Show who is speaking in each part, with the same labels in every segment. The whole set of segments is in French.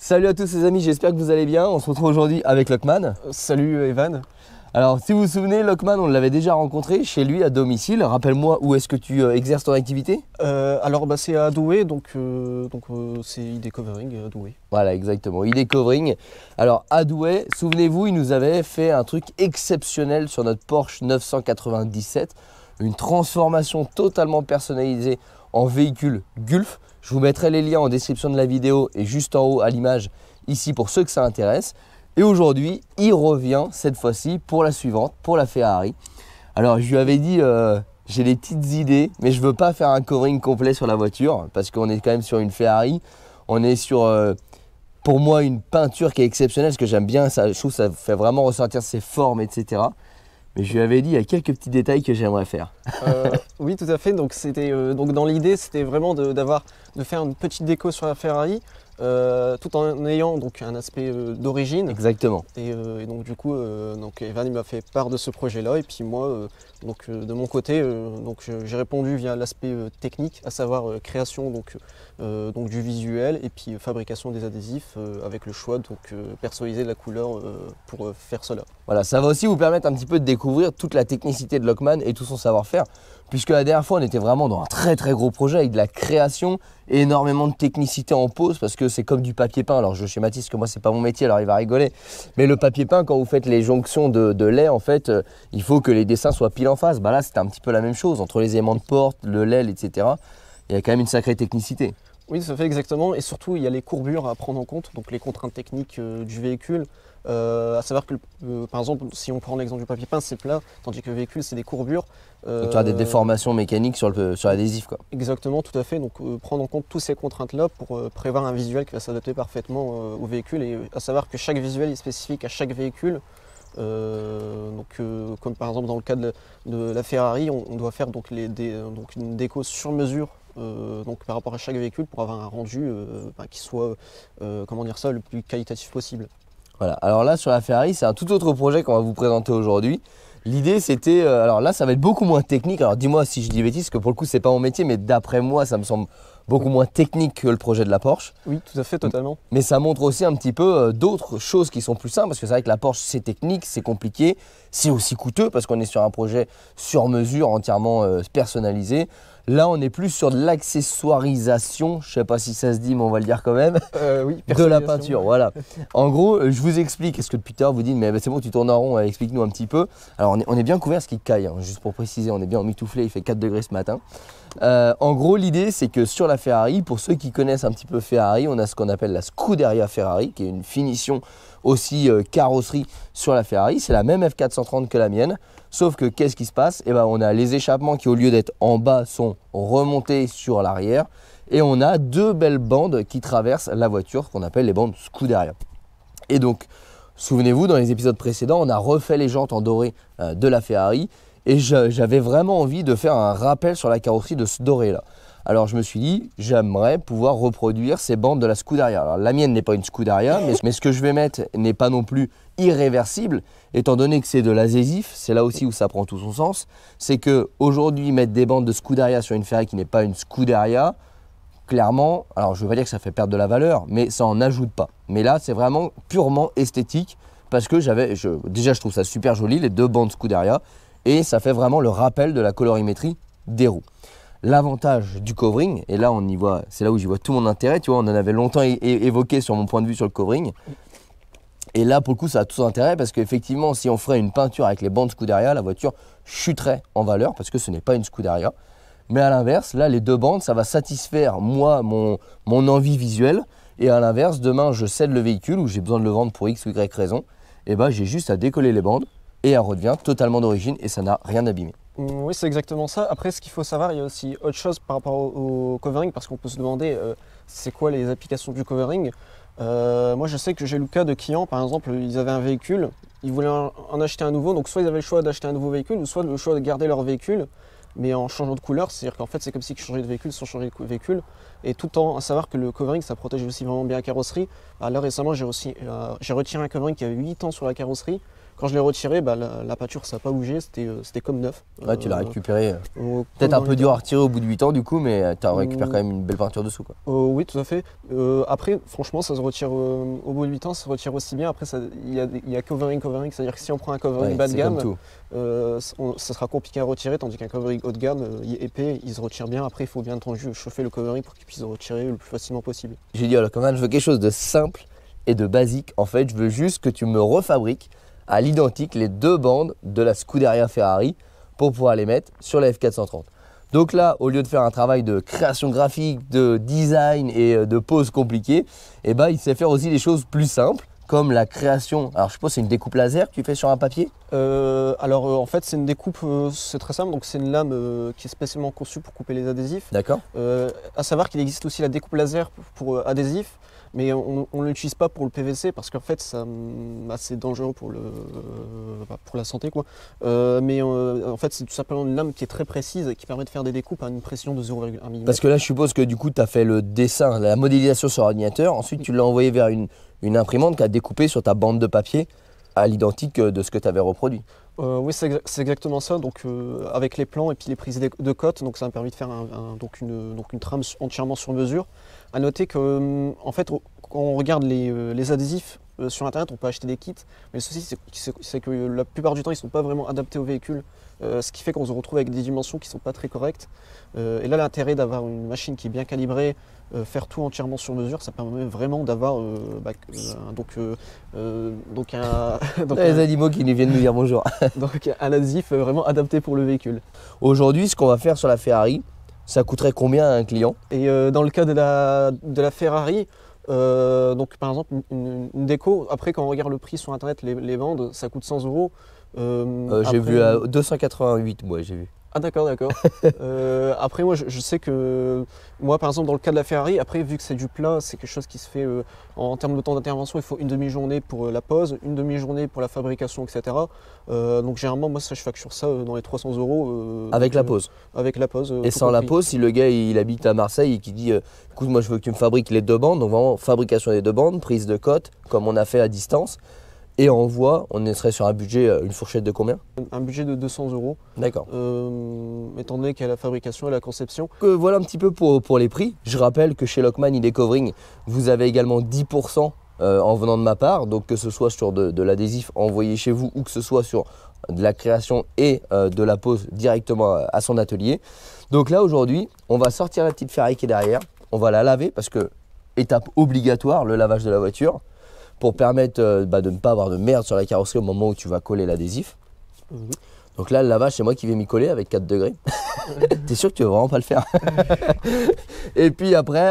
Speaker 1: Salut à tous les amis, j'espère que vous allez bien. On se retrouve aujourd'hui avec Lockman.
Speaker 2: Salut Evan.
Speaker 1: Alors si vous vous souvenez, Lockman, on l'avait déjà rencontré chez lui à domicile. Rappelle-moi où est-ce que tu exerces ton activité?
Speaker 2: C'est à Douai, c'est ID Covering à Douai.
Speaker 1: Voilà, exactement, ID Covering. Alors à Douai, souvenez-vous, il nous avait fait un truc exceptionnel sur notre Porsche 997. Une transformation totalement personnalisée en véhicule Gulf. Je vous mettrai les liens en description de la vidéo et juste en haut à l'image ici pour ceux que ça intéresse. Et aujourd'hui, il revient cette fois-ci pour la suivante, pour la Ferrari. Alors je lui avais dit, j'ai des petites idées, mais je ne veux pas faire un covering complet sur la voiture parce qu'on est quand même sur une Ferrari. On est sur, pour moi, une peinture qui est exceptionnelle parce que j'aime bien, ça, je trouve que ça fait vraiment ressortir ses formes, etc. Mais je lui avais dit, il y a quelques petits détails que j'aimerais faire.
Speaker 2: Oui, tout à fait. Donc dans l'idée, c'était vraiment de faire une petite déco sur la Ferrari, tout en ayant donc un aspect d'origine.
Speaker 1: Exactement.
Speaker 2: Et donc du coup, Evan il m'a fait part de ce projet-là. Et puis moi, de mon côté, j'ai répondu via l'aspect technique, à savoir création du visuel et puis fabrication des adhésifs avec le choix personnaliser la couleur pour faire cela.
Speaker 1: Voilà, ça va aussi vous permettre un petit peu de découvrir toute la technicité de Lockman et tout son savoir-faire, puisque la dernière fois on était vraiment dans un très gros projet avec de la création et énormément de technicité en pose, parce que c'est comme du papier peint. Alors je schématise parce que moi c'est pas mon métier, alors il va rigoler, mais le papier peint, quand vous faites les jonctions de lait, en fait il faut que les dessins soient pile en face. Bah là c'était un petit peu la même chose, entre les aimants de porte, le lait, etc. Il y a quand même une sacrée technicité.
Speaker 2: Oui, ça fait exactement, et surtout il y a les courbures à prendre en compte, donc les contraintes techniques du véhicule. À savoir que par exemple, si on prend l'exemple du papier peint, c'est plat, tandis que le véhicule c'est des courbures.
Speaker 1: Donc tu as des déformations mécaniques sur l'adhésif, quoi.
Speaker 2: Exactement, tout à fait. Donc prendre en compte toutes ces contraintes-là pour prévoir un visuel qui va s'adapter parfaitement au véhicule, et à savoir que chaque visuel est spécifique à chaque véhicule. Comme par exemple dans le cas de la Ferrari, on doit faire une déco sur mesure par rapport à chaque véhicule pour avoir un rendu qui soit le plus qualitatif possible.
Speaker 1: Voilà, alors là sur la Ferrari, c'est un tout autre projet qu'on va vous présenter aujourd'hui. L'idée c'était, alors là ça va être beaucoup moins technique, alors dis-moi si je dis bêtise, parce que pour le coup c'est pas mon métier, mais d'après moi ça me semble beaucoup moins technique que le projet de la Porsche.
Speaker 2: Oui, tout à fait, totalement.
Speaker 1: Mais ça montre aussi un petit peu d'autres choses qui sont plus simples, parce que c'est vrai que la Porsche c'est technique, c'est compliqué, c'est aussi coûteux parce qu'on est sur un projet sur mesure, entièrement personnalisé. Là on est plus sur de l'accessoirisation, je sais pas si ça se dit mais on va le dire quand même,
Speaker 2: oui,
Speaker 1: de la peinture, voilà. En gros, je vous explique, est-ce que depuis tard vous dites mais c'est bon tu tournes en rond, explique-nous un petit peu. Alors on est bien couvert ce qui caille, hein, juste pour préciser, on est bien emmitouflé, il fait 4 degrés ce matin. En gros l'idée c'est que sur la Ferrari, pour ceux qui connaissent un petit peu Ferrari, on a ce qu'on appelle la Scuderia Ferrari, qui est une finition aussi carrosserie sur la Ferrari. C'est la même F430 que la mienne, sauf que qu'est-ce qui se passe? On a les échappements qui au lieu d'être en bas sont remontés sur l'arrière, et on a deux belles bandes qui traversent la voiture, qu'on appelle les bandes Scuderia. Et donc souvenez-vous, dans les épisodes précédents, on a refait les jantes en doré de la Ferrari, et j'avais vraiment envie de faire un rappel sur la carrosserie de ce doré là. Alors je me suis dit, j'aimerais pouvoir reproduire ces bandes de la Scuderia. Alors la mienne n'est pas une Scuderia, mais ce que je vais mettre n'est pas non plus irréversible, étant donné que c'est de l'adhésif. C'est là aussi où ça prend tout son sens. C'est qu'aujourd'hui, mettre des bandes de Scuderia sur une Ferrari qui n'est pas une Scuderia, clairement, alors je ne veux pas dire que ça fait perdre de la valeur, mais ça n'en ajoute pas. Mais là, c'est vraiment purement esthétique, parce que déjà je trouve ça super joli, les deux bandes Scuderia, et ça fait vraiment le rappel de la colorimétrie des roues. L'avantage du covering, et là on y voit, c'est là où j'y vois tout mon intérêt, tu vois, on en avait longtemps évoqué sur mon point de vue sur le covering. Et là pour le coup ça a tout son intérêt, parce qu'effectivement si on ferait une peinture avec les bandes Scuderia, la voiture chuterait en valeur parce que ce n'est pas une Scuderia. Mais à l'inverse, là les deux bandes, ça va satisfaire moi mon envie visuelle, et à l'inverse, demain je cède le véhicule ou j'ai besoin de le vendre pour X ou Y raison, et j'ai juste à décoller les bandes et elle redevient totalement d'origine et ça n'a rien abîmé.
Speaker 2: Oui, c'est exactement ça. Après, ce qu'il faut savoir, il y a aussi autre chose par rapport au covering, parce qu'on peut se demander c'est quoi les applications du covering. Moi, je sais que j'ai eu le cas de clients, par exemple, ils avaient un véhicule, ils voulaient en acheter un nouveau, donc soit ils avaient le choix d'acheter un nouveau véhicule, ou soit le choix de garder leur véhicule, mais en changeant de couleur. C'est-à-dire qu'en fait, c'est comme si ils changeaient de véhicule sans changer de véhicule. Et tout en à savoir que le covering, ça protège aussi vraiment bien la carrosserie. Là, récemment, j'ai retiré un covering qui avait 8 ans sur la carrosserie. quand je l'ai retiré, bah, la pâture ça n'a pas bougé, c'était comme neuf.
Speaker 1: Ouais, tu l'as récupéré.
Speaker 2: Peut-être
Speaker 1: Peut-être un peu dur à retirer au bout de 8 ans du coup, mais tu récupères quand même une belle peinture dessous, quoi.
Speaker 2: Oui, tout à fait. Après, franchement, ça se retire au bout de 8 ans, ça se retire aussi bien. Après, il y a covering, c'est-à-dire que si on prend un covering
Speaker 1: Ouais,
Speaker 2: bas de
Speaker 1: c'est
Speaker 2: gamme,
Speaker 1: comme tout.
Speaker 2: ça sera compliqué à retirer, tandis qu'un covering haut de gamme, épais, il se retire bien. Après, il faut bien entendu chauffer le covering pour qu'il puisse se retirer le plus facilement possible.
Speaker 1: J'ai dit, alors quand même, je veux quelque chose de simple et de basique. En fait, je veux juste que tu me refabriques à l'identique les 2 bandes de la Scuderia Ferrari pour pouvoir les mettre sur la F430. Donc là, au lieu de faire un travail de création graphique, de design et de pose compliquée, eh ben, il sait faire aussi des choses plus simples, comme la création. Alors je suppose que c'est une découpe laser que tu fais sur un papier?
Speaker 2: En fait, c'est une découpe, c'est très simple. Donc c'est une lame qui est spécialement conçue pour couper les adhésifs.
Speaker 1: D'accord.
Speaker 2: À savoir qu'il existe aussi la découpe laser pour adhésifs. Mais on ne l'utilise pas pour le PVC parce qu'en fait c'est dangereux pour la santé, quoi. En fait c'est tout simplement une lame qui est très précise et qui permet de faire des découpes à une pression de 0,1 mm.
Speaker 1: Parce que là je suppose que du coup tu as fait le dessin, la modélisation sur ordinateur, ensuite tu l'as envoyé vers une imprimante qui a découpé sur ta bande de papier à l'identique de ce que tu avais reproduit.
Speaker 2: Oui, c'est exactement ça. Donc avec les plans et puis les prises de cote, donc ça m'a permis de faire une trame entièrement sur mesure. À noter que en fait, quand on regarde les adhésifs sur internet, on peut acheter des kits, mais le souci c'est que la plupart du temps ils ne sont pas vraiment adaptés au véhicule, ce qui fait qu'on se retrouve avec des dimensions qui ne sont pas très correctes. Et là, l'intérêt d'avoir une machine qui est bien calibrée, faire tout entièrement sur mesure, ça permet vraiment d'avoir
Speaker 1: Les animaux qui viennent nous dire bonjour.
Speaker 2: donc un adhésif vraiment adapté pour le véhicule.
Speaker 1: Aujourd'hui, ce qu'on va faire sur la Ferrari, ça coûterait combien à un client?
Speaker 2: Et dans le cas de la Ferrari, donc par exemple une déco, après quand on regarde le prix sur internet, les bandes, ça coûte 100 euros.
Speaker 1: J'ai vu à 288, moi j'ai vu.
Speaker 2: Ah d'accord. Après moi je sais que moi par exemple dans le cas de la Ferrari, après vu que c'est du plat, c'est quelque chose qui se fait en termes de temps d'intervention, il faut une demi-journée pour la pose, une demi-journée pour la fabrication, etc. Donc généralement moi ça je facture ça dans les 300 euros.
Speaker 1: Avec la pose.
Speaker 2: Avec la pose.
Speaker 1: Et sans la pose, si le gars il habite à Marseille et qui dit écoute moi je veux que tu me fabriques les 2 bandes, donc vraiment fabrication des 2 bandes, prise de cote, comme on a fait à distance. Et envoi, on serait sur un budget, une fourchette de combien?
Speaker 2: Un budget de 200 euros.
Speaker 1: D'accord.
Speaker 2: Étant donné qu'il y a la fabrication et la conception.
Speaker 1: Voilà un petit peu pour les prix. Je rappelle que chez Lockman ID Covering, vous avez également 10% en venant de ma part. Donc que ce soit sur de l'adhésif envoyé chez vous ou que ce soit sur de la création et de la pose directement à son atelier. Donc là aujourd'hui, on va sortir la petite Ferrari qui est derrière. On va la laver parce que étape obligatoire, le lavage de la voiture, pour permettre de ne pas avoir de merde sur la carrosserie au moment où tu vas coller l'adhésif. Donc là, le lavage, c'est moi qui vais m'y coller avec 4 degrés. T'es sûr que tu veux vraiment pas le faire? Et puis après,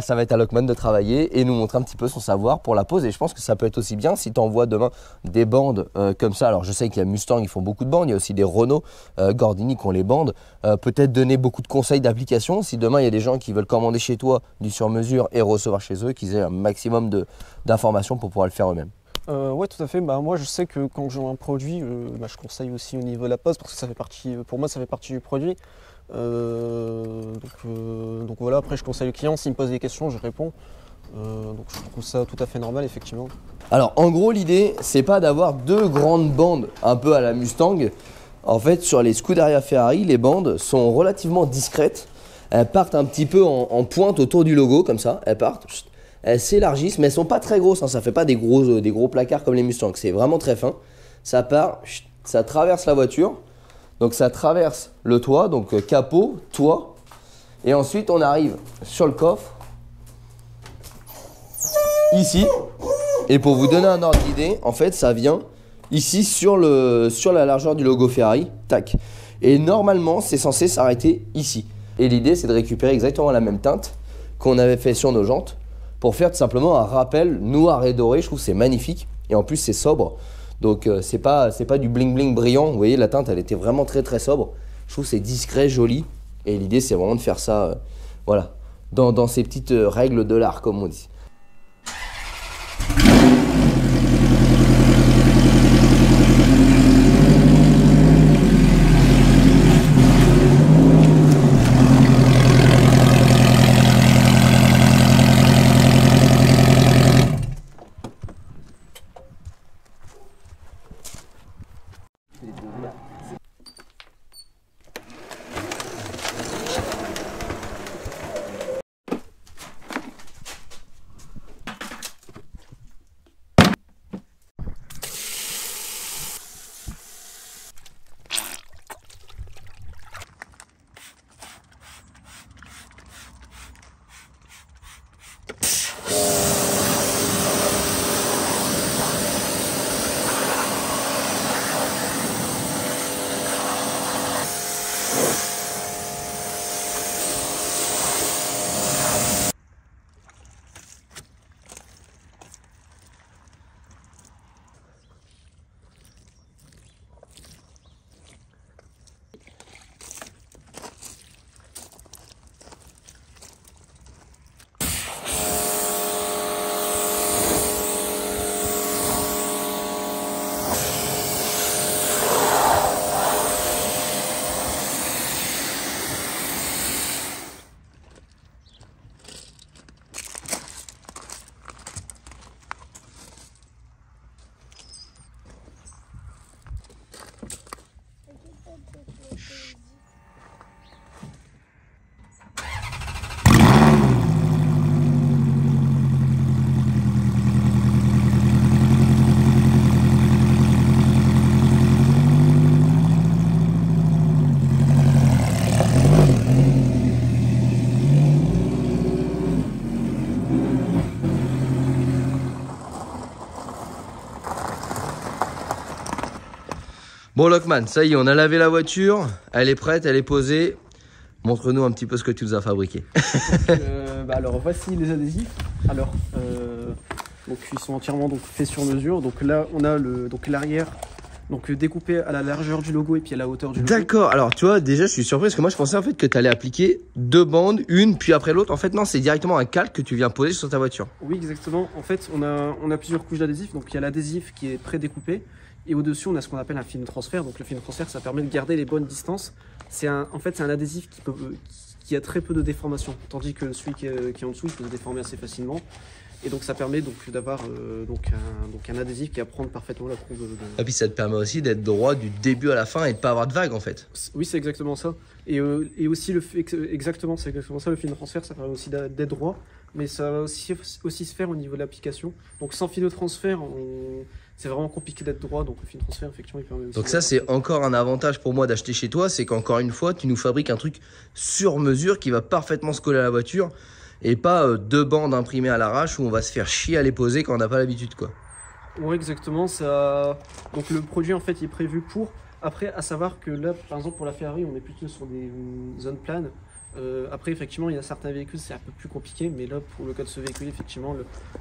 Speaker 1: ça va être à Lockman de travailler et nous montrer un petit peu son savoir pour la pose. Et je pense que ça peut être aussi bien si tu envoies demain des bandes comme ça. Alors je sais qu'il y a Mustang, ils font beaucoup de bandes. Il y a aussi des Renault, Gordini qui ont les bandes. Peut-être donner beaucoup de conseils d'application. Si demain, il y a des gens qui veulent commander chez toi du sur-mesure et recevoir chez eux, qu'ils aient un maximum d'informations pour pouvoir le faire eux-mêmes.
Speaker 2: Ouais, tout à fait. Moi, je sais que quand j'ai un produit, je conseille aussi au niveau de la pose parce que ça fait partie, pour moi, ça fait partie du produit. Donc voilà. Après, je conseille le client. S'il me pose des questions, je réponds. Donc je trouve ça tout à fait normal, effectivement.
Speaker 1: Alors, en gros, l'idée, c'est pas d'avoir 2 grandes bandes un peu à la Mustang. En fait, sur les Scuderia Ferrari, les bandes sont relativement discrètes. Elles partent un petit peu en pointe autour du logo, comme ça. Elles partent. Elles s'élargissent, mais elles sont pas très grosses, hein. Ça fait pas des gros placards comme les Mustangs, c'est vraiment très fin. Ça part, ça traverse la voiture, donc ça traverse le toit, donc capot, toit, et ensuite on arrive sur le coffre, ici, et pour vous donner un ordre d'idée, en fait ça vient ici sur la largeur du logo Ferrari, tac. Et normalement c'est censé s'arrêter ici. Et l'idée c'est de récupérer exactement la même teinte qu'on avait fait sur nos jantes, pour faire tout simplement un rappel noir et doré. Je trouve que c'est magnifique et en plus c'est sobre, donc c'est pas du bling bling brillant. Vous voyez, la teinte elle était vraiment très très sobre. Je trouve que c'est discret, joli, et l'idée c'est vraiment de faire ça voilà, dans ces petites règles de l'art comme on dit. Bon Lockman, ça y est, on a lavé la voiture, elle est prête, elle est posée. Montre-nous un petit peu ce que tu nous as fabriqué.
Speaker 2: Alors voici les adhésifs. Alors, donc ils sont entièrement donc faits sur mesure. Donc là, on a l'arrière découpé à la largeur du logo et puis à la hauteur du logo.
Speaker 1: D'accord. Alors tu vois, déjà je suis surpris parce que moi je pensais en fait que tu allais appliquer 2 bandes, une puis après l'autre. En fait non, c'est directement un calque que tu viens poser sur ta voiture.
Speaker 2: Oui, exactement. En fait, on a plusieurs couches d'adhésif. Donc il y a l'adhésif qui est pré-découpé et au-dessus on a ce qu'on appelle un film transfert. Donc le film transfert, ça permet de garder les bonnes distances. En fait, c'est un adhésif qui a très peu de déformation, tandis que celui qui est en dessous, il peut se déformer assez facilement. Et donc ça permet donc d'avoir un adhésif qui va prendre parfaitement la courbe.
Speaker 1: Et puis ça te permet aussi d'être droit du début à la fin et de pas avoir de vagues en fait.
Speaker 2: Oui, c'est exactement ça. Et aussi exactement ça, le film de transfert, ça permet aussi d'être droit, mais ça va aussi se faire au niveau de l'application. Donc sans fil de transfert, c'est vraiment compliqué d'être droit, donc le fil de transfert effectivement il permet aussi.
Speaker 1: Donc ça c'est encore un avantage pour moi d'acheter chez toi, c'est qu'encore une fois tu nous fabriques un truc sur mesure qui va parfaitement se coller à la voiture. Et pas 2 bandes imprimées à l'arrache où on va se faire chier à les poser quand on n'a pas l'habitude quoi.
Speaker 2: Oui, exactement. Ça... Donc le produit en fait il est prévu pour. Après, à savoir que là, par exemple pour la Ferrari, on est plutôt sur des zones planes. Après, effectivement, il y a certains véhicules, c'est un peu plus compliqué, mais là, pour le cas de ce véhicule, effectivement,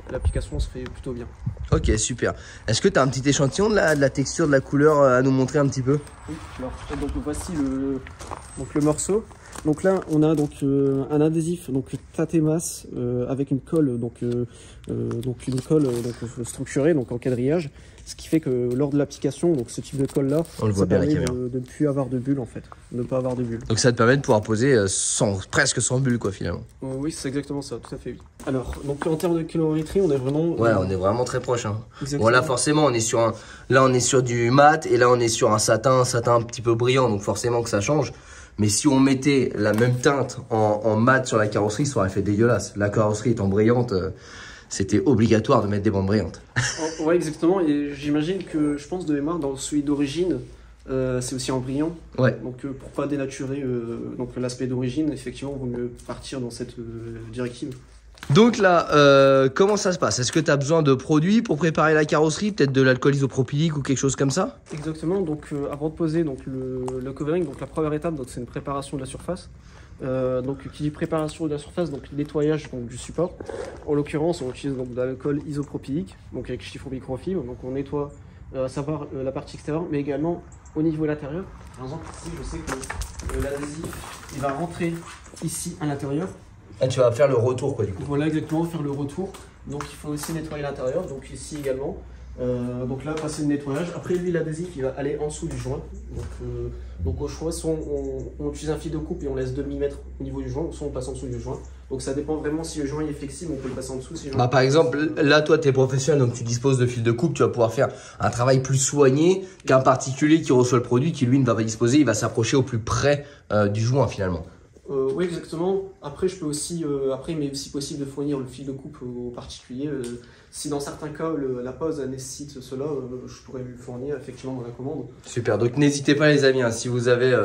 Speaker 2: l'application se fait plutôt bien.
Speaker 1: Ok, super. Est-ce que tu as un petit échantillon de la texture, de la couleur à nous montrer un petit peu?
Speaker 2: Oui, alors, donc voici le morceau. Donc là, on a donc un adhésif donc Tatemas avec une colle structurée donc en quadrillage, ce qui fait que lors de l'application, donc ce type de colle là,
Speaker 1: on le voit bien à la caméra,
Speaker 2: de ne plus avoir de bulles en fait, de ne pas avoir de bulles.
Speaker 1: Donc ça te permet de pouvoir poser presque sans bulles quoi finalement.
Speaker 2: Oui, c'est exactement ça, tout à fait. Oui. Alors donc en termes de colorimétrie, on est vraiment
Speaker 1: on est vraiment très proche. Hein. Bon là forcément on est sur du mat et là on est sur un satin un petit peu brillant, donc forcément que ça change. Mais si on mettait la même teinte en mat sur la carrosserie, ça aurait fait dégueulasse. La carrosserie étant brillante, c'était obligatoire de mettre des bandes brillantes.
Speaker 2: Ouais, exactement. Et j'imagine que, je pense de mémoire, dans celui d'origine, c'est aussi en brillant.
Speaker 1: Ouais.
Speaker 2: Donc pour pas dénaturer l'aspect d'origine, effectivement, il vaut mieux partir dans cette directive.
Speaker 1: Donc là, comment ça se passe? Est-ce que tu as besoin de produits pour préparer la carrosserie? Peut-être de l'alcool isopropylique ou quelque chose comme ça?
Speaker 2: Exactement, donc avant de poser donc, le covering, donc la première étape c'est une préparation de la surface. Donc qui dit préparation de la surface, donc nettoyage donc, du support. En l'occurrence, on utilise donc de l'alcool isopropylique, donc avec chiffon microfibre. Donc on nettoie à savoir la partie extérieure, mais également au niveau de l'intérieur. Par exemple, ici je sais que l'adhésif il va rentrer ici à l'intérieur.
Speaker 1: Ah, tu vas faire le retour quoi du coup.
Speaker 2: Voilà exactement, faire le retour. Donc il faut aussi nettoyer l'intérieur, donc ici également. Donc là, passer le nettoyage. Après lui, l'adhésif, il va aller en dessous du joint. Donc au choix, soit on utilise un fil de coupe et on laisse 2 mm au niveau du joint, soit on passe en dessous du joint. Donc ça dépend vraiment si le joint est flexible, on peut le passer en dessous. Si
Speaker 1: par exemple, là toi tu es professionnel, donc tu disposes de fil de coupe, tu vas pouvoir faire un travail plus soigné qu'un particulier qui reçoit le produit, qui lui ne va pas disposer, il va s'approcher au plus près du joint finalement.
Speaker 2: Oui, exactement. Après, il m'est aussi possible de fournir le fil de coupe aux particuliers. Si dans certains cas, la pose nécessite cela, je pourrais lui fournir effectivement dans la commande.
Speaker 1: Super, donc n'hésitez pas les amis, hein, si vous avez,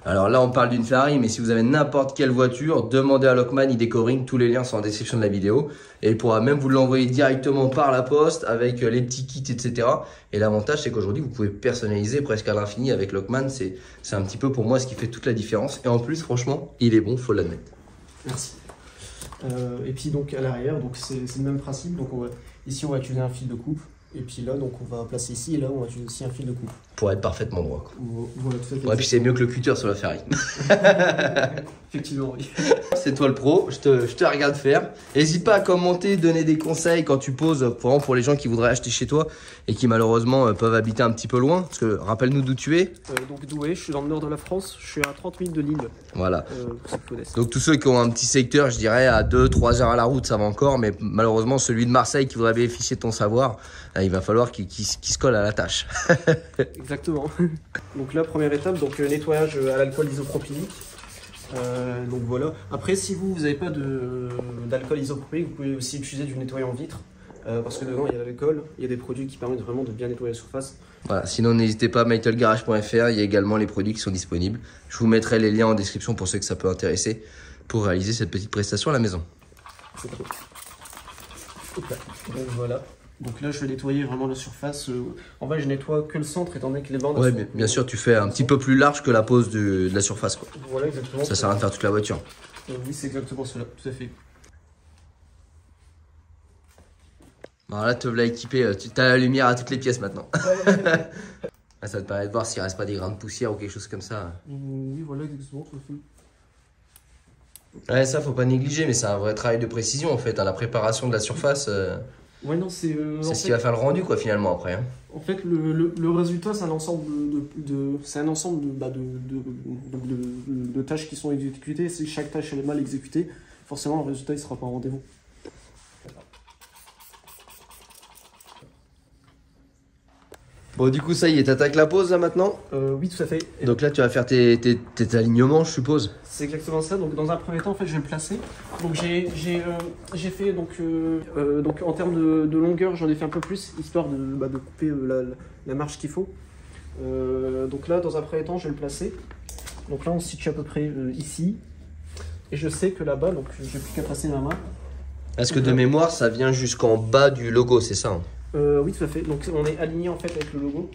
Speaker 1: alors là on parle d'une Ferrari, mais si vous avez n'importe quelle voiture, demandez à Lockman e-Decoring, tous les liens sont en description de la vidéo. Et il pourra même vous l'envoyer directement par la poste avec les petits kits, etc. Et l'avantage c'est qu'aujourd'hui vous pouvez personnaliser presque à l'infini avec Lockman, c'est un petit peu pour moi ce qui fait toute la différence. Et en plus franchement, il est bon, faut l'admettre.
Speaker 2: Merci. Et puis donc à l'arrière, donc c'est le même principe. Donc ici on va utiliser un fil de coupe. Et puis là, donc on va placer ici, et là on va utiliser aussi un fil de coupe.
Speaker 1: Pour être parfaitement droit. Quoi.
Speaker 2: Voilà, tout à fait.
Speaker 1: Ouais, puis c'est mieux que le cutter sur la Ferrari.
Speaker 2: Effectivement, oui.
Speaker 1: C'est toi le pro, je te regarde faire. N'hésite pas à commenter, donner des conseils quand tu poses, vraiment pour les gens qui voudraient acheter chez toi et qui malheureusement peuvent habiter un petit peu loin. Parce que rappelle-nous d'où tu es.
Speaker 2: Donc Douai, je suis dans le nord de la France, je suis à 30 minutes de Lille.
Speaker 1: Voilà. Donc tous ceux qui ont un petit secteur, je dirais à 2-3 heures à la route, ça va encore. Mais malheureusement, celui de Marseille qui voudrait bénéficier de ton savoir, il va falloir qu'il se colle à la tâche.
Speaker 2: Exactement. Donc là, première étape, donc nettoyage à l'alcool isopropylique. Donc voilà. Après, si vous n'avez pas d'alcool isopropylique, vous pouvez aussi utiliser du nettoyant vitre. Parce que dedans il y a l'alcool, il y a des produits qui permettent vraiment de bien nettoyer la surface.
Speaker 1: Voilà, sinon n'hésitez pas à metalgarage.fr, il y a également les produits qui sont disponibles. Je vous mettrai les liens en description pour ceux que ça peut intéresser pour réaliser cette petite prestation à la maison.
Speaker 2: Donc voilà. Donc là, je vais nettoyer vraiment la surface. En vrai, je nettoie que le centre, étant donné que les bandes...
Speaker 1: Ouais, bien sûr, tu fais un petit peu plus large que la pose de la surface, quoi.
Speaker 2: Voilà, exactement.
Speaker 1: Ça sert à rien de faire toute la voiture.
Speaker 2: Oui, c'est exactement cela, tout à fait.
Speaker 1: Alors là, te voilà équipé, tu as la lumière à toutes les pièces maintenant. Ah, ça te permet de voir s'il reste pas des grains de poussière ou quelque chose comme ça.
Speaker 2: Oui, voilà, exactement, tout à fait.
Speaker 1: Ouais, ça, faut pas négliger, mais c'est un vrai travail de précision en fait. Hein. La préparation de la surface,
Speaker 2: Ouais, non, c'est
Speaker 1: ce qui va faire le rendu, quoi, finalement, après. Hein.
Speaker 2: En fait, le résultat, c'est un ensemble c'est un ensemble de tâches qui sont exécutées. Si chaque tâche elle est mal exécutée, forcément, le résultat, il sera pas au rendez-vous.
Speaker 1: Bon, du coup, ça y est, t'attaques la pose là maintenant.
Speaker 2: Oui, tout à fait. Et
Speaker 1: Donc là, tu vas faire tes alignements, je suppose.
Speaker 2: c'est exactement ça. Donc, dans un premier temps, en fait, je vais le placer. Donc, j'ai fait donc en termes de longueur, j'en ai fait un peu plus, histoire de couper la marge qu'il faut. Donc là, dans un premier temps, je vais le placer. Donc là, on se situe à peu près ici. Et je sais que là-bas, donc j'ai plus qu'à passer ma main.
Speaker 1: Est-ce que de mémoire, ça vient jusqu'en bas du logo, c'est ça? Hein.
Speaker 2: Oui, tout à fait. Donc on est aligné en fait avec le logo.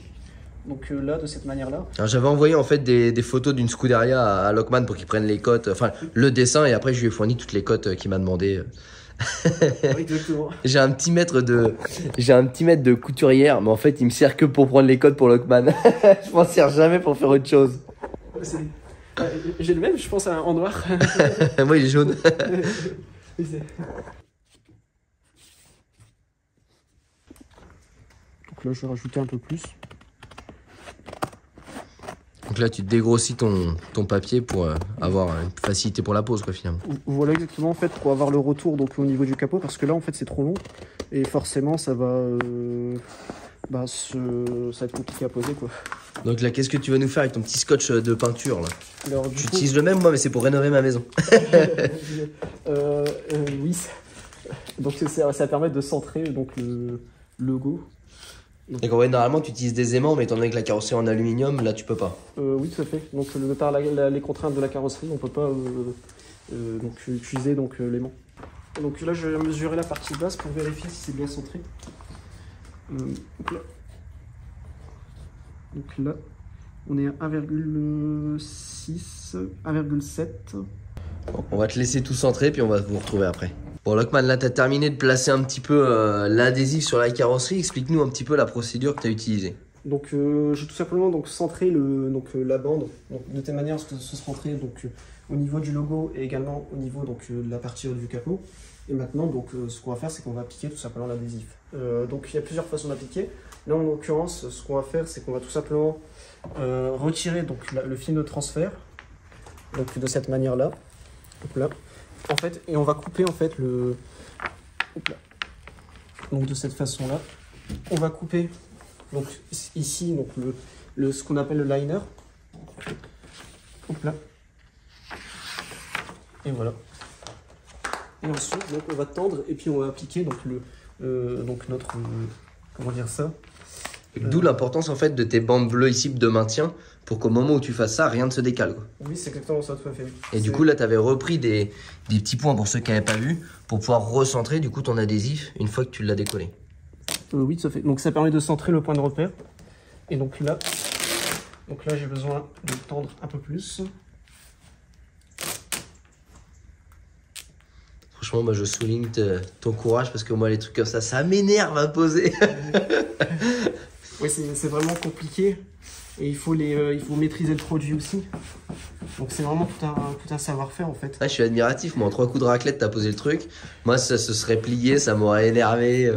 Speaker 2: Donc là, de cette manière-là.
Speaker 1: Alors j'avais envoyé en fait des photos d'une Scuderia à Lockman pour qu'il prenne les cotes, enfin le dessin, et après je lui ai fourni toutes les cotes qu'il m'a demandé.
Speaker 2: Oui, exactement.
Speaker 1: J'ai un petit mètre de couturière, mais en fait il me sert que pour prendre les cotes pour Lockman. Je m'en sers jamais pour faire autre chose.
Speaker 2: J'ai le même, je pense, en noir.
Speaker 1: Moi il est jaune.
Speaker 2: Donc là, je vais rajouter un peu plus.
Speaker 1: Donc là tu dégrossis ton papier pour avoir une facilité pour la pose, quoi, finalement.
Speaker 2: Voilà, exactement, en fait, pour avoir le retour donc, au niveau du capot, parce que là, en fait, c'est trop long. Et forcément, ça va être compliqué à poser, quoi.
Speaker 1: Donc là, qu'est-ce que tu vas nous faire avec ton petit scotch de peinture là?
Speaker 2: Alors,
Speaker 1: J'utilise le même moi, mais c'est pour rénover ma maison.
Speaker 2: Oui. Donc ça permet de centrer donc, le logo.
Speaker 1: Donc ouais, normalement tu utilises des aimants, mais étant donné que la carrosserie est en aluminium, là tu peux pas.
Speaker 2: Oui, tout à fait. Donc de par les contraintes de la carrosserie, on peut pas donc, utiliser donc, l'aimant. Donc là, je vais mesurer la partie basse pour vérifier si c'est bien centré. Donc là, on est à 1,6, 1,7.
Speaker 1: Bon, on va te laisser tout centrer, puis on va vous retrouver après. Bon Lockman, là tu as terminé de placer un petit peu l'adhésif sur la carrosserie. Explique-nous un petit peu la procédure que tu as utilisée.
Speaker 2: Donc j'ai tout simplement donc, centré la bande donc, de telle manière à ce que ce soit centré donc, au niveau du logo et également au niveau donc, de la partie haute du capot. Et maintenant, donc, ce qu'on va faire, c'est qu'on va appliquer tout simplement l'adhésif. Donc il y a plusieurs façons d'appliquer. Là, en l'occurrence, ce qu'on va faire, c'est qu'on va tout simplement retirer donc, le film de transfert donc, de cette manière-là. Là. En fait, et on va couper en fait le... Donc de cette façon-là. On va couper donc, ici donc, ce qu'on appelle le liner. Hop là. Et voilà. Et ensuite, donc, on va tendre et puis on va appliquer donc, donc notre... comment dire ça?
Speaker 1: D'où l'importance en fait de tes bandes bleues ici de maintien pour qu'au moment où tu fasses ça, rien ne se décale, quoi.
Speaker 2: Oui, c'est exactement ça, tout à fait.
Speaker 1: Et du coup, là, tu avais repris des petits points pour ceux qui n'avaient pas vu pour pouvoir recentrer du coup ton adhésif une fois que tu l'as décollé.
Speaker 2: Oui, tout à fait. Donc ça permet de centrer le point de repère. Et donc là j'ai besoin de tendre un peu plus.
Speaker 1: Franchement, moi je souligne ton courage parce que moi les trucs comme ça m'énerve à poser.
Speaker 2: Oui, c'est vraiment compliqué et il faut maîtriser le produit aussi. Donc c'est vraiment tout un savoir-faire en fait.
Speaker 1: Ah, je suis admiratif, moi en 3 coups de raclette t'as posé le truc. Moi ça se serait plié, ça m'aurait énervé.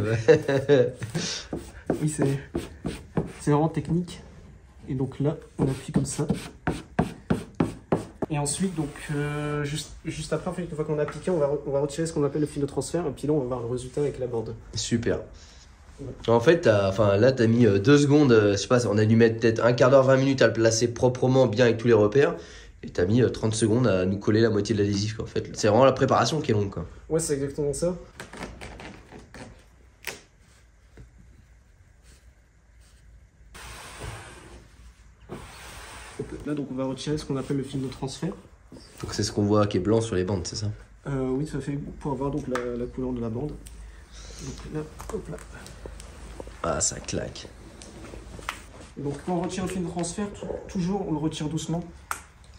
Speaker 2: Oui, c'est vraiment technique. Et donc là, on appuie comme ça. Et ensuite, donc, juste après, en fait, une fois qu'on a appliqué, on va retirer ce qu'on appelle le fil de transfert. Et puis là, on va voir le résultat avec la bande.
Speaker 1: Super. En fait, là, tu as mis 2 secondes, je sais pas, on a dû mettre peut-être un quart d'heure, 20 minutes à le placer proprement, bien avec tous les repères. Et tu as mis 30 secondes à nous coller la moitié de l'adhésif. En fait, c'est vraiment la préparation qui est longue, quoi.
Speaker 2: Ouais, c'est exactement ça. Là, donc, on va retirer ce qu'on appelle le film de transfert.
Speaker 1: Donc c'est ce qu'on voit qui est blanc sur les bandes, c'est ça?
Speaker 2: Oui, ça fait pour avoir donc la couleur de la bande. Donc là, hop là.
Speaker 1: Ah, ça claque.
Speaker 2: Donc quand on retire le fil de transfert, toujours on le retire doucement.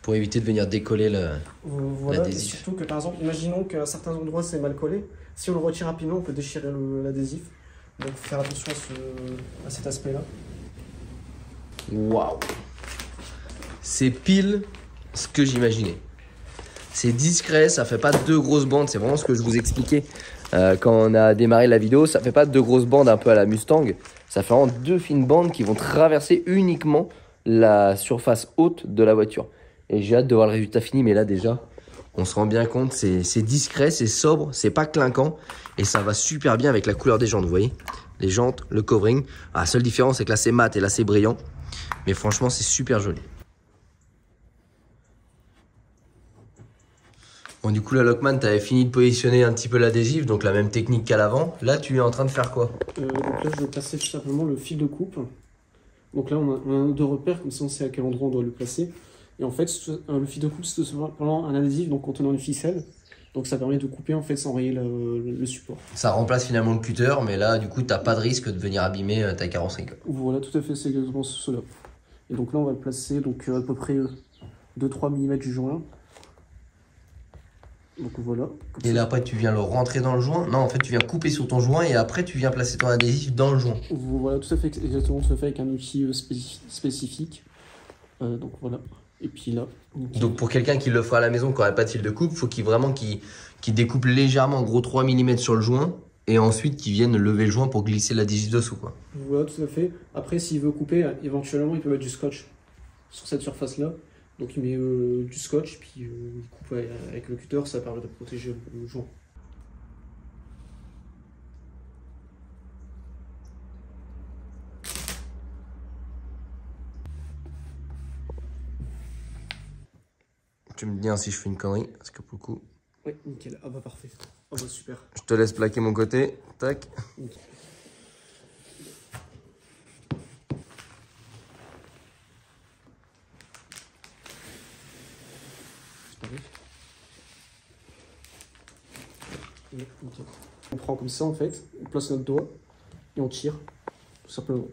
Speaker 1: Pour éviter de venir décoller
Speaker 2: Voilà, et
Speaker 1: l'adhésif.
Speaker 2: surtout que par exemple, imaginons qu'à certains endroits c'est mal collé. Si on le retire rapidement, on peut déchirer l'adhésif. Donc faut faire attention à cet aspect-là.
Speaker 1: Waouh! C'est pile ce que j'imaginais. C'est discret, ça fait pas deux grosses bandes. C'est vraiment ce que je vous expliquais quand on a démarré la vidéo. Ça fait pas deux grosses bandes un peu à la Mustang. Ça fait vraiment deux fines bandes qui vont traverser uniquement la surface haute de la voiture. Et j'ai hâte de voir le résultat fini. Mais là déjà, on se rend bien compte, c'est discret, c'est sobre, c'est pas clinquant. Et ça va super bien avec la couleur des jantes, vous voyez? Les jantes, le covering. Ah, la seule différence, c'est que là c'est mat et là c'est brillant. Mais franchement, c'est super joli. Bon, du coup, la Lockman, tu avais fini de positionner un petit peu l'adhésif, donc la même technique qu'à l'avant. Là, tu es en train de faire quoi?
Speaker 2: Donc là, je vais placer tout simplement le fil de coupe. Donc là, on a deux repères, comme ça on sait à quel endroit on doit le placer. Et en fait, le fil de coupe, c'est tout simplement un adhésif donc contenant une ficelle. Donc ça permet de couper en fait sans rayer le support.
Speaker 1: Ça remplace finalement le cutter, mais là, du coup, tu n'as pas de risque de venir abîmer ta carrosserie.
Speaker 2: Voilà, tout à fait, c'est exactement cela. Et donc là, on va le placer donc, à peu près 2-3 mm du joint. Donc voilà.
Speaker 1: Et là, après, tu viens le rentrer dans le joint. Non, en fait, tu viens couper sur ton joint et après, tu viens placer ton adhésif dans le joint.
Speaker 2: Voilà, tout à fait, exactement, tout à fait avec un outil spécifique. Donc voilà. Et puis là.
Speaker 1: Donc, pour quelqu'un qui le fera à la maison, qui n'aurait pas de fil de coupe, il faut qu'il découpe légèrement, en gros 3 mm sur le joint. Et ensuite, qu'il vienne lever le joint pour glisser l'adhésif dessous, quoi.
Speaker 2: Voilà, tout à fait. Après, s'il veut couper, éventuellement, il peut mettre du scotch sur cette surface-là. Donc il met du scotch, puis il coupe avec le cutter, ça permet de protéger le joint.
Speaker 1: Tu me dis hein, si je fais une connerie, parce que pour le coup...
Speaker 2: Oui, nickel. Ah bah parfait. Ah bah super.
Speaker 1: Je te laisse plaquer mon côté. Tac.
Speaker 2: Nickel. Nickel. On prend comme ça en fait, on place notre doigt et on tire, tout simplement.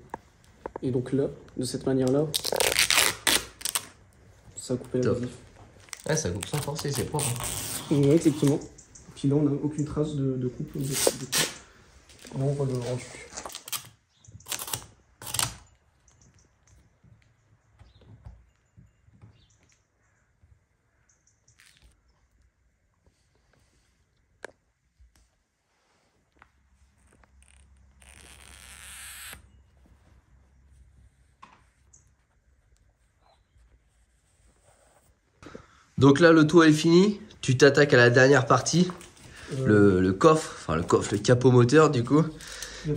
Speaker 2: Et donc là, de cette manière-là, ça va couper l'adhésif.
Speaker 1: Ouais, ça coupe sans forcer, c'est propre.
Speaker 2: Ouais, exactement. Et puis là, on n'a aucune trace de coupe. On voit le rendu.
Speaker 1: Donc là, le tour est fini. Tu t'attaques à la dernière partie, le coffre, enfin le capot moteur du coup.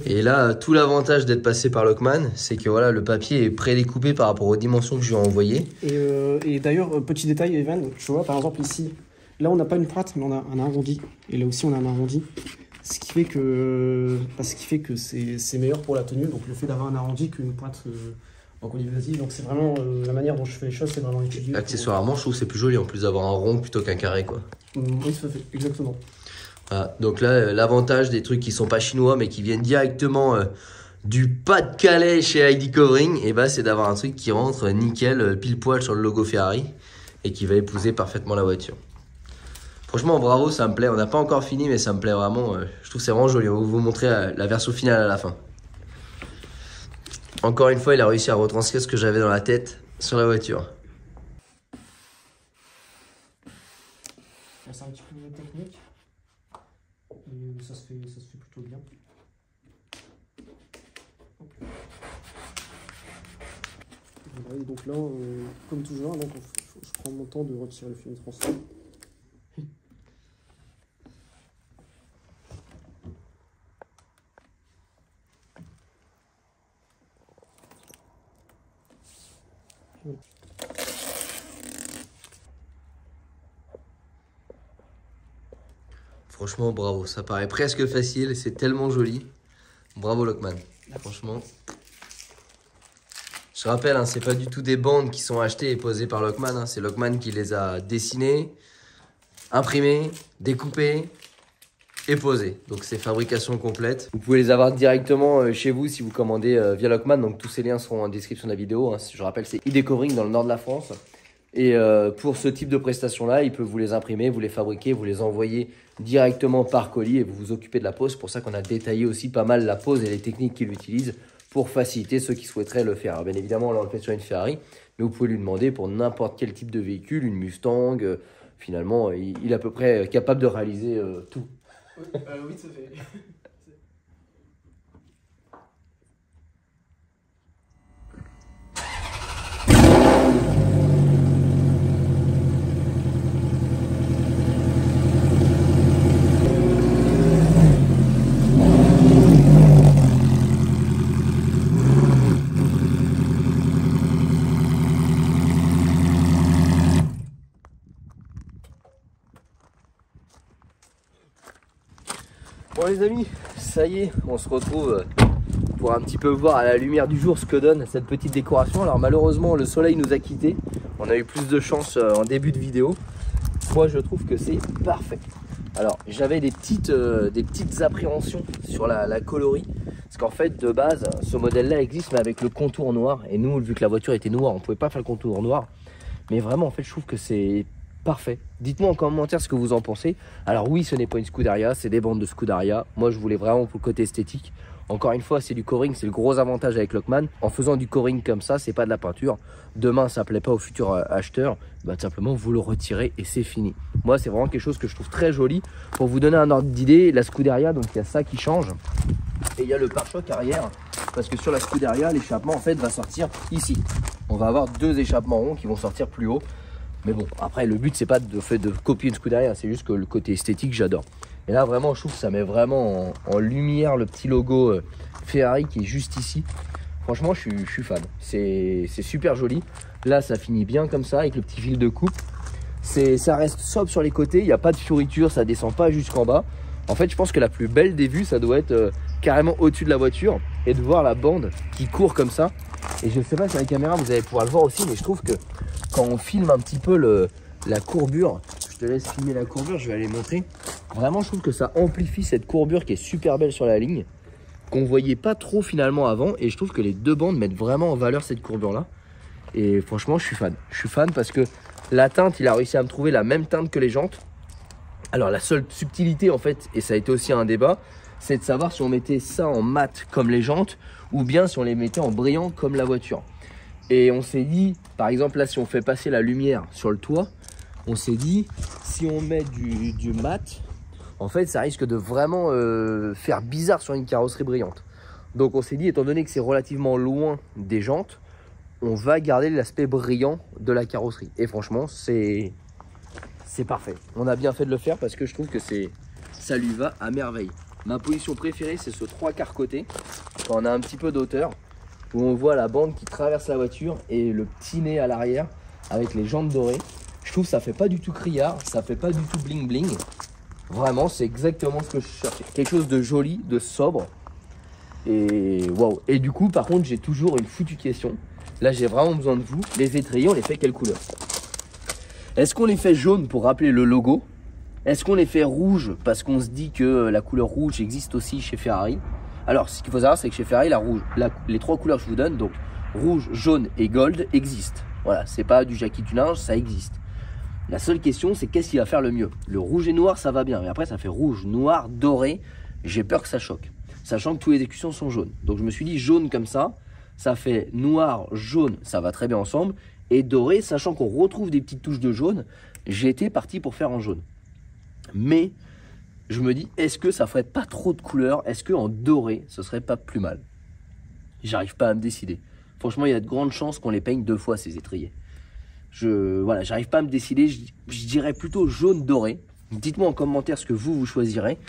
Speaker 1: Et là, tout l'avantage d'être passé par Lockman, c'est que voilà, le papier est prédécoupé par rapport aux dimensions que je lui ai envoyées.
Speaker 2: Et d'ailleurs, petit détail, Evan, tu vois, par exemple ici, là on n'a pas une pointe, mais on a un arrondi. Et là aussi on a un arrondi. Ce qui fait que c'est meilleur pour la tenue. Donc le fait d'avoir un arrondi qu'une pointe en olive. Donc c'est vraiment la manière dont je fais les choses, c'est vraiment étudié.
Speaker 1: Accessoirement, je trouve que c'est plus joli en plus d'avoir un rond plutôt qu'un carré, quoi.
Speaker 2: Oui, ça fait exactement.
Speaker 1: Voilà. Donc là, l'avantage des trucs qui sont pas chinois mais qui viennent directement du Pas-de-Calais chez ID Covering, et bah, c'est d'avoir un truc qui rentre nickel, pile poil sur le logo Ferrari et qui va épouser parfaitement la voiture. Franchement, bravo, ça me plaît. On n'a pas encore fini, mais ça me plaît vraiment. Je trouve que c'est vraiment joli. On va vous montrer la version finale à la fin. Encore une fois, il a réussi à retranscrire ce que j'avais dans la tête sur la voiture.
Speaker 2: C'est un petit peu technique, mais ça se fait plutôt bien. Voilà, et donc là, comme toujours, donc je prends mon temps de retirer le film de transfert.
Speaker 1: Franchement, bravo. Ça paraît presque facile. C'est tellement joli. Bravo, Lockman. Franchement. Je rappelle, hein, c'est pas du tout des bandes qui sont achetées et posées par Lockman. Hein. C'est Lockman qui les a dessinées, imprimées, découpées et posé. Donc c'est fabrication complète. Vous pouvez les avoir directement chez vous si vous commandez via Lockman. Donc tous ces liens seront en description de la vidéo. Hein. Je rappelle, c'est ID Covering dans le nord de la France. Et pour ce type de prestation-là, il peut vous les imprimer, vous les fabriquer, vous les envoyer directement par colis et vous vous occupez de la pose. C'est pour ça qu'on a détaillé aussi pas mal la pose et les techniques qu'il utilise pour faciliter ceux qui souhaiteraient le faire. Alors bien évidemment, là on le fait sur une Ferrari, mais vous pouvez lui demander pour n'importe quel type de véhicule, une Mustang. Finalement, il est à peu près capable de réaliser tout.
Speaker 2: Oui, ça fait.
Speaker 1: Bon les amis, ça y est, on se retrouve pour un petit peu voir à la lumière du jour ce que donne cette petite décoration. Alors malheureusement le soleil nous a quittés, on a eu plus de chance en début de vidéo. Moi je trouve que c'est parfait. Alors j'avais des petites appréhensions sur la coloris, parce qu'en fait de base ce modèle là existe mais avec le contour noir, et nous vu que la voiture était noire on ne pouvait pas faire le contour noir, mais vraiment en fait je trouve que c'est parfait. Dites-moi en commentaire ce que vous en pensez. Alors oui, ce n'est pas une Scuderia, c'est des bandes de Scuderia. Moi, je voulais vraiment pour le côté esthétique. Encore une fois, c'est du coring, c'est le gros avantage avec Lockman. En faisant du coring comme ça, c'est pas de la peinture. Demain, ça plaît pas au futur acheteur, bah, tout simplement, vous le retirez et c'est fini. Moi, c'est vraiment quelque chose que je trouve très joli. Pour vous donner un ordre d'idée, la Scuderia, donc il y a ça qui change. Et il y a le pare-choc arrière, parce que sur la Scuderia, l'échappement en fait va sortir ici. On va avoir deux échappements ronds qui vont sortir plus haut. Mais bon, après le but c'est pas de copier une Scuderia, c'est juste que le côté esthétique j'adore. Et là vraiment je trouve que ça met vraiment en lumière le petit logo Ferrari qui est juste ici. Franchement je suis fan, c'est super joli. Là ça finit bien comme ça avec le petit fil de coupe. Ça reste sobre sur les côtés, il n'y a pas de fioriture, ça descend pas jusqu'en bas. En fait je pense que la plus belle des vues ça doit être carrément au-dessus de la voiture et de voir la bande qui court comme ça. Et je sais pas si à la caméra vous allez pouvoir le voir aussi, mais je trouve que quand on filme un petit peu la courbure, je te laisse filmer la courbure, je vais aller montrer. Vraiment, je trouve que ça amplifie cette courbure qui est super belle sur la ligne, qu'on voyait pas trop finalement avant. Et je trouve que les deux bandes mettent vraiment en valeur cette courbure-là. Et franchement, je suis fan. Je suis fan parce que la teinte, il a réussi à me trouver la même teinte que les jantes. Alors, la seule subtilité en fait, et ça a été aussi un débat, c'est de savoir si on mettait ça en mat comme les jantes ou bien si on les mettait en brillant comme la voiture. Et on s'est dit, par exemple là si on fait passer la lumière sur le toit, on s'est dit si on met du mat, en fait ça risque de vraiment faire bizarre sur une carrosserie brillante. Donc on s'est dit, étant donné que c'est relativement loin des jantes, on va garder l'aspect brillant de la carrosserie. Et franchement c'est parfait. On a bien fait de le faire parce que je trouve que ça lui va à merveille. Ma position préférée c'est ce 3/4 côté, quand on a un petit peu d'auteur, où on voit la bande qui traverse la voiture et le petit nez à l'arrière avec les jantes dorées. Je trouve que ça fait pas du tout criard, ça fait pas du tout bling bling. Vraiment, c'est exactement ce que je cherchais. Quelque chose de joli, de sobre. Et waouh. Et du coup, par contre, j'ai toujours une foutue question. Là, j'ai vraiment besoin de vous. Les étriers, on les fait quelle couleur? Est-ce qu'on les fait jaune pour rappeler le logo? Est-ce qu'on les fait rouge parce qu'on se dit que la couleur rouge existe aussi chez Ferrari? Alors, ce qu'il faut savoir, c'est que chez Ferrari, les trois couleurs que je vous donne, donc rouge, jaune et gold, existent. Voilà, c'est pas du Jackie Tunage, ça existe. La seule question, c'est qu'est-ce qui va faire le mieux? Le rouge et noir, ça va bien, mais après, ça fait rouge, noir, doré. J'ai peur que ça choque, sachant que tous les exécutions sont jaunes. Donc, je me suis dit jaune comme ça fait noir, jaune, ça va très bien ensemble. Et doré, sachant qu'on retrouve des petites touches de jaune, j'étais parti pour faire en jaune. Mais je me dis, est-ce que ça ferait pas trop de couleurs? Est-ce qu'en doré, ce serait pas plus mal? J'arrive pas à me décider. Franchement, il y a de grandes chances qu'on les peigne 2 fois, ces étriers. Voilà, j'arrive pas à me décider. Je dirais plutôt jaune doré. Dites-moi en commentaire ce que vous choisirez.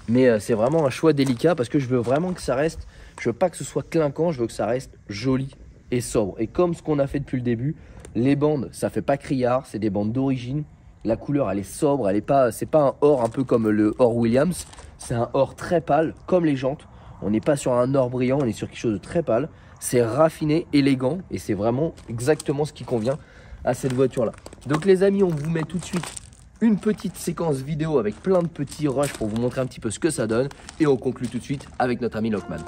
Speaker 1: Mais c'est vraiment un choix délicat parce que je veux vraiment que ça reste... Je veux pas que ce soit clinquant, je veux que ça reste joli et sobre. Et comme ce qu'on a fait depuis le début, les bandes, ça fait pas criard, c'est des bandes d'origine. La couleur, elle est sobre, c'est pas un or un peu comme le or Williams. C'est un or très pâle, comme les jantes. On n'est pas sur un or brillant, on est sur quelque chose de très pâle. C'est raffiné, élégant, et c'est vraiment exactement ce qui convient à cette voiture-là. Donc les amis, on vous met tout de suite une petite séquence vidéo avec plein de petits rushs pour vous montrer un petit peu ce que ça donne. Et on conclut tout de suite avec notre ami Lockman.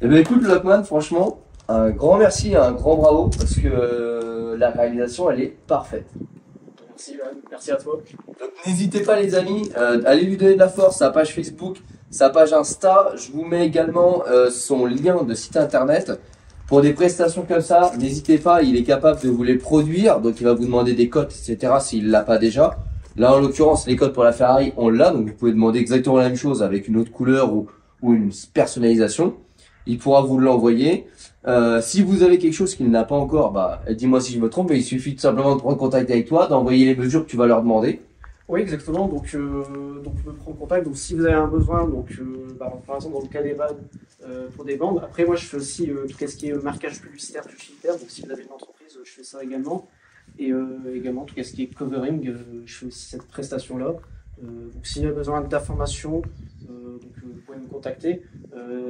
Speaker 1: Eh bien écoute Lockman, franchement, un grand merci, un grand bravo, parce que la réalisation elle est parfaite.
Speaker 2: Merci, merci à toi.
Speaker 1: Donc n'hésitez pas les amis, allez lui donner de la force, sa page Facebook, sa page Insta, je vous mets également son lien de site internet. Pour des prestations comme ça, n'hésitez pas, il est capable de vous les produire, donc il va vous demander des cotes, etc. s'il ne l'a pas déjà. Là en l'occurrence, les cotes pour la Ferrari, on l'a, donc vous pouvez demander exactement la même chose avec une autre couleur ou une personnalisation. Il pourra vous l'envoyer. Si vous avez quelque chose qu'il n'a pas encore, bah, dis-moi si je me trompe, mais il suffit tout simplement de prendre contact avec toi, d'envoyer les mesures que tu vas leur demander.
Speaker 2: Oui, exactement. Donc vous me prendre contact. Donc, si vous avez un besoin, par exemple, dans le cas des vannes, pour des bandes. Après, moi, je fais aussi tout ce qui est marquage publicitaire, utilitaire. Donc, si vous avez une entreprise, je fais ça également. Et également, tout ce qui est covering, je fais aussi cette prestation-là. Donc, s'il y a besoin d'informations, vous pouvez me contacter.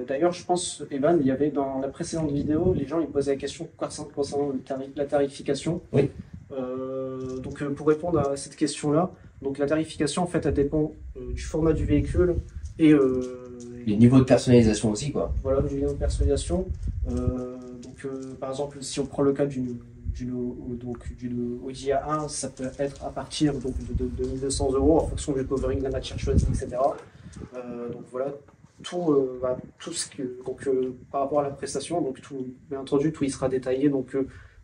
Speaker 2: D'ailleurs, je pense, Evan, il y avait dans la précédente vidéo, les gens ils posaient la question concernant la tarification.
Speaker 1: Oui.
Speaker 2: Donc, pour répondre à cette question-là, donc la tarification, en fait, elle dépend du format du véhicule et
Speaker 1: les niveaux de personnalisation aussi, quoi.
Speaker 2: Voilà, du niveau de personnalisation. Par exemple, si on prend le cas d'une Audi A1, ça peut être à partir de 1200 € en fonction du covering, de la matière choisie, etc. Donc voilà, tout ce que par rapport à la prestation, donc tout, bien entendu, tout y sera détaillé. Donc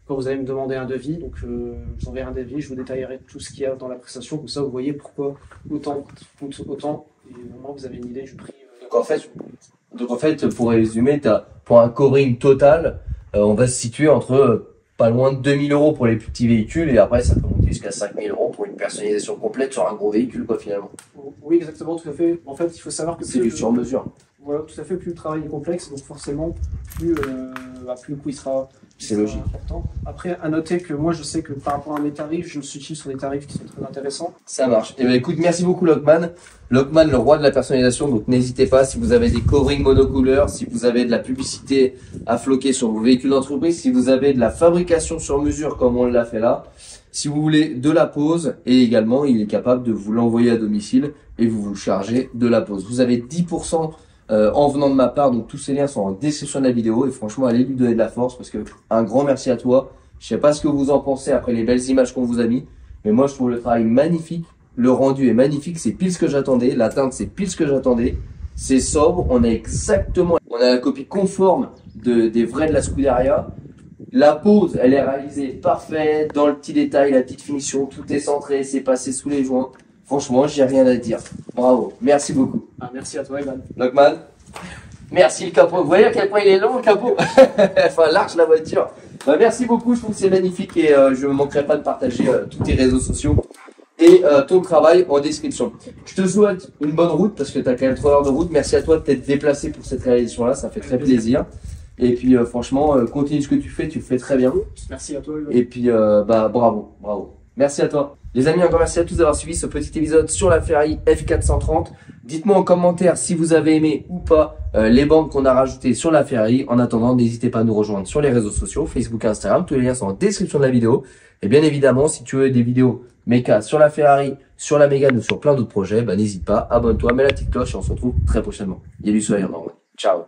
Speaker 2: quand vous allez me demander un devis, donc je vous enverrai un devis, je vous détaillerai tout ce qu'il y a dans la prestation, comme ça vous voyez pourquoi autant coûte autant, et vraiment vous avez une idée du prix.
Speaker 1: Donc en fait, pour résumer, pour un covering total, on va se situer entre pas loin de 2000 € pour les plus petits véhicules, et après ça peut monter jusqu'à 5000 € pour une personnalisation complète sur un gros véhicule, quoi, finalement.
Speaker 2: Oui, exactement, tout à fait. En fait, il faut savoir que
Speaker 1: c'est du sur-mesure.
Speaker 2: Voilà, tout à fait. Plus le travail est complexe, donc forcément, plus le coût il sera.
Speaker 1: C'est logique.
Speaker 2: Important. Après, à noter que moi, je sais que par rapport à mes tarifs, je me suis sur des tarifs qui sont très intéressants.
Speaker 1: Ça marche. Et bien écoute, merci beaucoup Lockman. Lockman, le roi de la personnalisation, donc n'hésitez pas si vous avez des coverings monocouleurs, si vous avez de la publicité à floquer sur vos véhicules d'entreprise, si vous avez de la fabrication sur mesure comme on l'a fait là, si vous voulez de la pose, et également il est capable de vous l'envoyer à domicile et vous vous chargez de la pose. Vous avez 10% en venant de ma part, donc tous ces liens sont en description de la vidéo, et franchement allez lui donner de la force parce que un grand merci à toi. Je sais pas ce que vous en pensez après les belles images qu'on vous a mis, mais moi je trouve le travail magnifique, le rendu est magnifique, c'est pile ce que j'attendais, la teinte c'est pile ce que j'attendais, c'est sobre, on a la copie conforme des vrais de la Scuderia. La pose elle est réalisée parfaite, dans le petit détail, la petite finition, tout est centré, c'est passé sous les joints. Franchement, j'ai rien à dire. Bravo, merci beaucoup.
Speaker 2: Merci à toi, Evan.
Speaker 1: Lockman, merci le capot. Vous voyez à quel point il est long le capot. Enfin, large la voiture. Bah, merci beaucoup, je trouve que c'est magnifique et je ne manquerai pas de partager tous tes réseaux sociaux et ton travail en description. Je te souhaite une bonne route parce que tu as quand même 3 heures de route. Merci à toi de t'être déplacé pour cette réalisation-là, ça fait très plaisir. Et puis franchement, continue ce que tu le fais très bien.
Speaker 2: Merci à toi, Evan.
Speaker 1: Et puis bravo. Merci à toi. Les amis, encore merci à tous d'avoir suivi ce petit épisode sur la Ferrari F430. Dites-moi en commentaire si vous avez aimé ou pas les bandes qu'on a rajoutées sur la Ferrari. En attendant, n'hésitez pas à nous rejoindre sur les réseaux sociaux, Facebook et Instagram. Tous les liens sont en description de la vidéo. Et bien évidemment, si tu veux des vidéos méca sur la Ferrari, sur la Mégane ou sur plein d'autres projets, bah, n'hésite pas, abonne-toi, mets la petite cloche et on se retrouve très prochainement. Il y a du soleil en Normandie. Ciao.